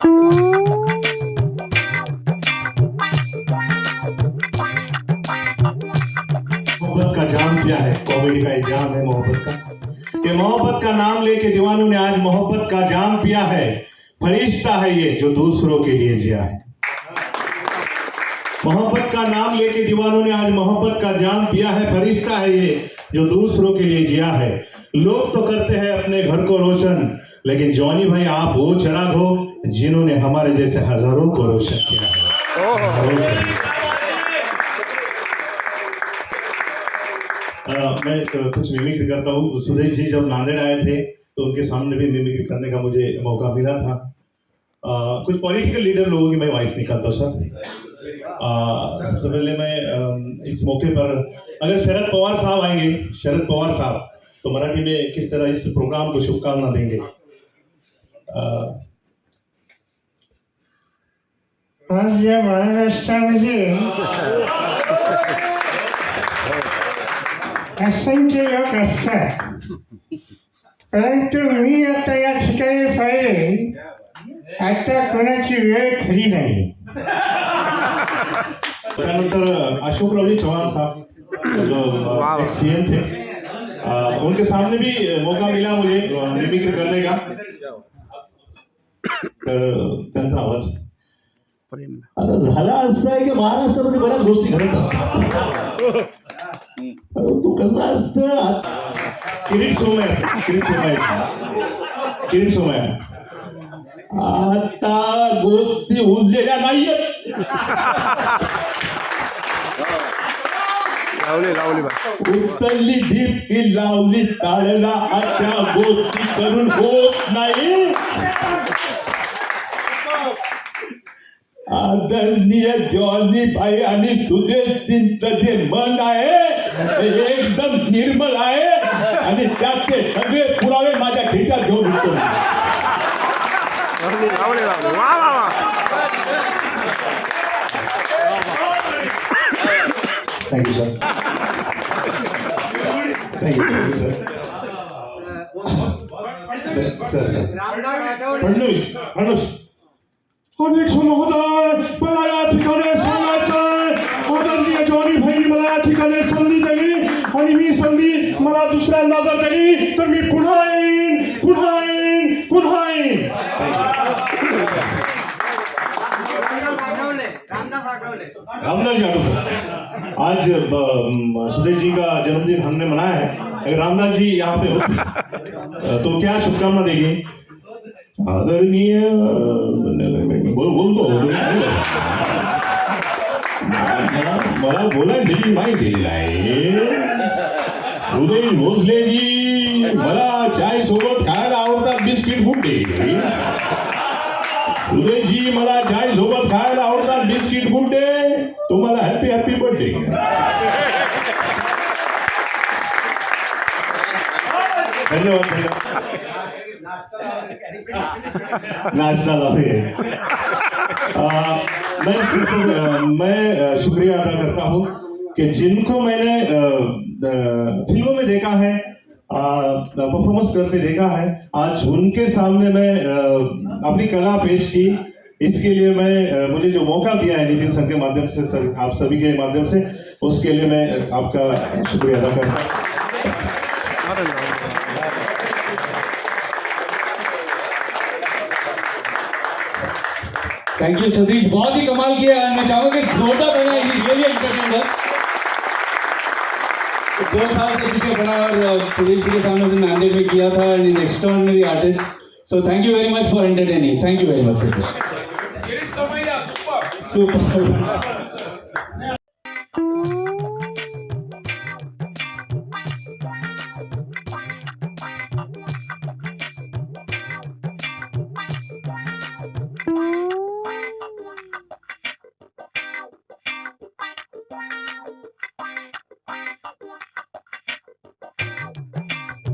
मोहब्बत का जाम क्या है, कॉमेडी का एग्जाम है मोहब्बत का, कि मोहब्बत का नाम लेके दीवानों ने आज मोहब्बत का जाम पिया है। फरिश्ता है ये जो दूसरों के लिए जिया है। मोहब्बत का नाम लेके दीवानों ने आज मोहब्बत का जाम पिया है। फरिश्ता है ये जो दूसरों के लिए जिया है। लोग तो करते हैं अपने घर को रोशन, लेकिन जॉनी भाई आप वो चिराग हो जिन्होंने हमारे जैसे हजारों को रोशन किया है। मैं कुछ मिमिक्री करता हूँ। सुदेश जी जब नांदेड़ आए थे तो उनके सामने भी मिमिक्री करने का मुझे मौका मिला था। कुछ पॉलिटिकल लीडर लोगों की मैं वॉइस निकालता हूँ सर। सबसे पहले मैं इस मौके पर अगर शरद पवार साहब आएंगे, शरद पवार साहब, तो मराठी में किस तरह इस प्रोग्राम को शुभकामना देंगे? आज या महाराष्ट्रामध्ये असंख्य लोक असतात, परंतु मी आता या ठिकाणी पाहिले आता कोणाची वेळ खरी नाही. त्यानंतर अशोकराव चौहान साहब जो एक सीएम थे, उनके सामने भी मौका मिला मुझे मिमिक्री करने का. तर त्यांचा आवाज आता झाला असं आहे की महाराष्ट्रामध्ये बऱ्याच गोष्टी घडत असतात, परंतु कसं असतं, किरीट सोमय आता गोष्टी उरलेल्या नाहीयेत. उतरली धीर की लावली ताळला, त्या गोष्टी करून होत नाही. आदरणीय जॉनी भाई आणि तुझे जे मन आहे एकदम निर्मल आहे आणि त्याचे सगळे पुरावे माझ्या खिशात घेऊन येतो. Thank you sir. Thank you sir. Sir Fadnavis अध्यक्ष महोदय, मला या ठिकाणी सांगायचंय, आदरणीय जॉनी भाईंनी मला या ठिकाणी संधी दिली आणि मी संधी मला दुसऱ्यांदा जर दिली तर मी पुन्हा येईन. रामदास जी आठवले, आज सुदेश जी का जन्मदिन हमने मनाया है. अगर रामदास जी यहाँ पे होते तो क्या शुभकामना देंगे? आदरणीय बोलतो मला बोलायची माहिती आहे. उदय भोसलेजी मला चाय सोबत खायला आवडतात बिस्किट गुड्डे. उदयजी मला चाय सोबत खायला आवडतात बिस्किट गुड्डे. तुम्हाला हॅपी बर्थडे. धन्यवाद. नाश्ता लावे. मैं शुक्रिया अदा करता हूँ कि जिनको मैंने फिल्मों में देखा है, परफॉर्मेंस करते देखा है, आज उनके सामने मैं अपनी कला पेश की. इसके लिए मैं मुझे जो मौका दिया है नितिन सर के माध्यम से, सर आप सभी के माध्यम से, उसके लिए मैं आपका शुक्रिया अदा करता हूँ. थैंक यू सतीश, बहुत ही कमाल किया. मैं चाहूंगा कि जोरदार बना, रियली एंटरटेनर. 2 साल से पीछे पढ़ा और सुदेश जी के सामने उसने नांदेड़ में किया था. End is extraordinary artist. So thank you very much for entertaining. Thank you very much Satish. Super.